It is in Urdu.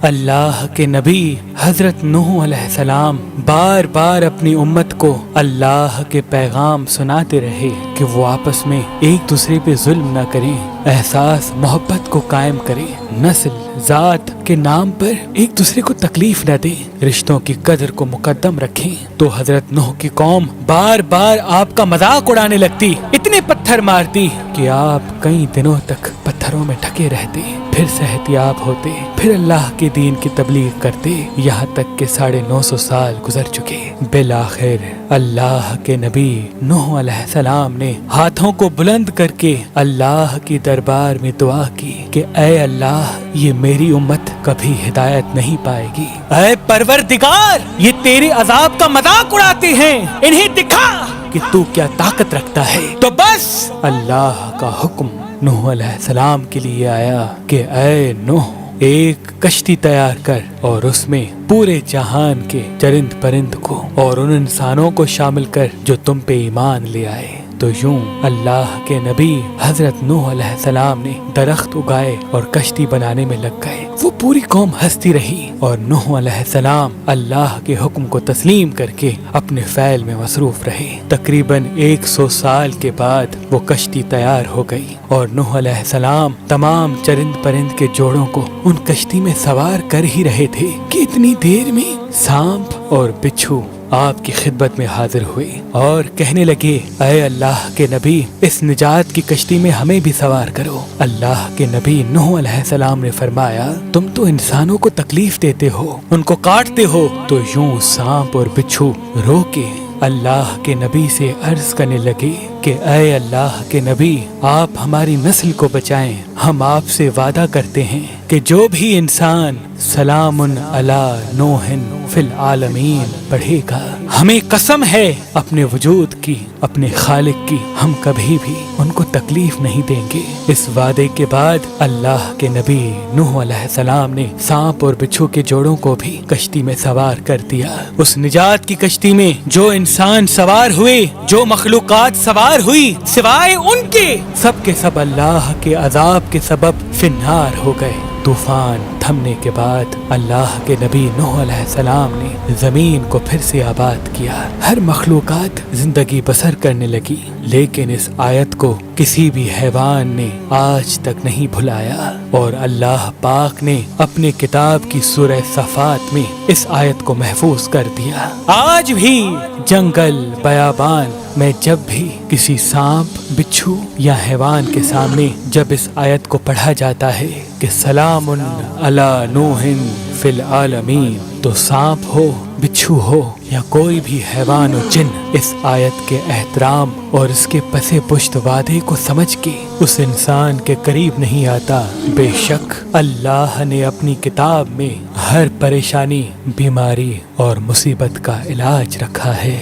اللہ کے نبی حضرت نوح علیہ السلام بار بار اپنی امت کو اللہ کے پیغام سناتے رہے کہ وہ آپس میں ایک دوسرے پہ ظلم نہ کریں، احساس محبت کو قائم کریں، نسل ذات کے نام پر ایک دوسرے کو تکلیف نہ دیں، رشتوں کی قدر کو مقدم رکھیں۔ تو حضرت نوح کی قوم بار بار آپ کا مذاق اڑانے لگتی، اتنے پتھر مارتی کہ آپ کئی دنوں تک پتھروں میں ڈھکے رہتے، پھر صحتیاب ہوتے، پھر اللہ کے دین کی تبلیغ کرتے، یہاں تک کہ 950 سال گزر چکے۔ بالآخر اللہ کے نبی نوح علیہ السلام نے ہاتھوں کو بلند کر کے اللہ کی دربار میں دعا کی کہ اے اللہ، یہ میری امت کبھی ہدایت نہیں پائے گی، اے پروردگار، یہ تیرے عذاب کا مذاق اڑاتے ہیں، انہیں دکھا کہ تو کیا طاقت رکھتا ہے۔ تو بس اللہ کا حکم نوح علیہ السلام کے لیے آیا کہ اے نوح، ایک کشتی تیار کر اور اس میں پورے جہان کے چرند پرند کو اور ان انسانوں کو شامل کر جو تم پہ ایمان لے آئے۔ تو یوں اللہ کے نبی حضرت نوح علیہ السلام نے درخت اگائے اور کشتی بنانے میں لگ گئے۔ وہ پوری قوم ہنستی رہی اور نوح علیہ السلام اللہ کے حکم کو تسلیم کر کے اپنے فعل میں مصروف رہے۔ تقریباً 100 سال کے بعد وہ کشتی تیار ہو گئی اور نوح علیہ السلام تمام چرند پرند کے جوڑوں کو ان کشتی میں سوار کر ہی رہے تھے کہ اتنی دیر میں سانپ اور بچھو آپ کی خدمت میں حاضر ہوئے اور کہنے لگے، اے اللہ کے نبی، اس نجات کی کشتی میں ہمیں بھی سوار کرو۔ اللہ کے نبی نوح علیہ السلام نے فرمایا، تم تو انسانوں کو تکلیف دیتے ہو، ان کو کاٹتے ہو۔ تو یوں سانپ اور بچھو رو کے اللہ کے نبی سے عرض کرنے لگے کہ اے اللہ کے نبی، آپ ہماری نسل کو بچائیں، ہم آپ سے وعدہ کرتے ہیں کہ جو بھی انسان سلام علی نوح فی العالمین پڑھے گا، ہمیں قسم ہے اپنے وجود کی، اپنے خالق کی، ہم کبھی بھی ان کو تکلیف نہیں دیں گے۔ اس وعدے کے بعد اللہ کے نبی نوح علیہ السلام نے سانپ اور بچھو کے جوڑوں کو بھی کشتی میں سوار کر دیا۔ اس نجات کی کشتی میں جو انسان سوار ہوئے، جو مخلوقات سوار ہوئی، سوائے ان کے سب اللہ کے عذاب کے سبب فی النار ہو گئے۔ طوفان تھمنے کے بعد اللہ کے نبی نوح علیہ السلام نے زمین کو پھر سے آباد کیا، ہر مخلوقات زندگی بسر کرنے لگی، لیکن اس آیت کو کسی بھی حیوان نے آج تک نہیں بھلایا، اور اللہ پاک نے اپنے کتاب کی سورہ صفات میں اس آیت کو محفوظ کر دیا۔ آج بھی جنگل بیابان میں جب بھی کسی سانپ، بچھو یا حیوان کے سامنے جب اس آیت کو پڑھا جاتا ہے کہ سلام علی نوح فی العالمین، تو سانپ ہو، بچھو ہو یا کوئی بھی حیوان و جن اس آیت کے احترام اور اس کے پسے پشت وعدے کو سمجھ کے اس انسان کے قریب نہیں آتا۔ بے شک اللہ نے اپنی کتاب میں ہر پریشانی، بیماری اور مصیبت کا علاج رکھا ہے،